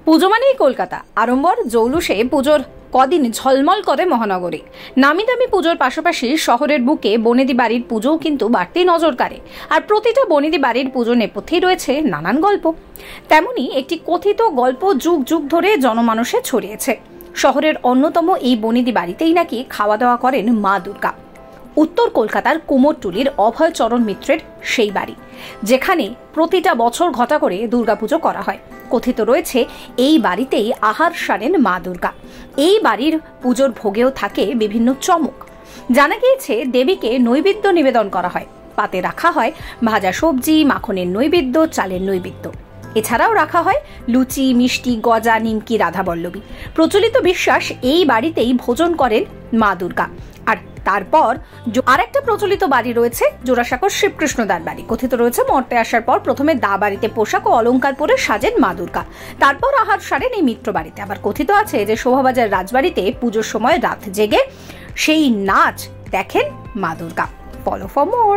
পুজো মানেই কলকাতা, আড়ম্বর জৌলুসে পুজোর কদিন ঝলমল করে মহানগরী। নামি দামি পুজোর পাশাপাশি শহরের বুকে বনেদি বাড়ির পুজোও কিন্তু বাড়তি নজর কাড়ে। আর প্রতিটা বনেদি বাড়ির পুজো নেপথ্যেই রয়েছে নানান গল্প। তেমনি একটি কথিত গল্প যুগ যুগ ধরে জনমানসে ছড়িয়েছে। শহরের অন্যতম এই বনেদি বাড়িতেই নাকি খাওয়া দাওয়া করেন মা দুর্গা। উত্তর কলকাতার কুমোরটুলির অভয়চরণ মিত্রের সেই বাড়ি, যেখানে প্রতিটা বছর ঘটা করে দুর্গাপুজো করা হয়। কথিত রয়েছে এই বাড়িতেই আহার সারেন মা দুর্গা। এই বাড়ির পুজোর ভোগেও থাকে বিভিন্ন চমক। জানা গিয়েছে দেবীকে নৈবেদ্য নিবেদন করা হয়। পাতে রাখা হয় ভাজা সবজি, মাখনের নৈবেদ্য, চালের নৈবেদ্য। এছাড়াও রাখা হয় লুচি, মিষ্টি, গজা, নিমকি, রাধাবল্লভী। প্রচলিত বিশ্বাস এই বাড়িতেই ভোজন করেন মা দুর্গা। আর তারপর আরেকটা প্রচলিত বাড়ি রয়েছে জোড়াসাঁকোর শিবকৃষ্ণদার বাড়ি। কথিত রয়েছে মর্তে আসার পর প্রথমে দা বাড়িতে পোশাক ও অলংকার পরে সাজেন মা দুর্গা, তারপর আহার সারেন এই মিত্র বাড়িতে। আবার কথিত আছে যে শোভাবাজার রাজবাড়িতে পুজোর সময় রাত জেগে সেই নাচ দেখেন মা দুর্গা। Follow for more.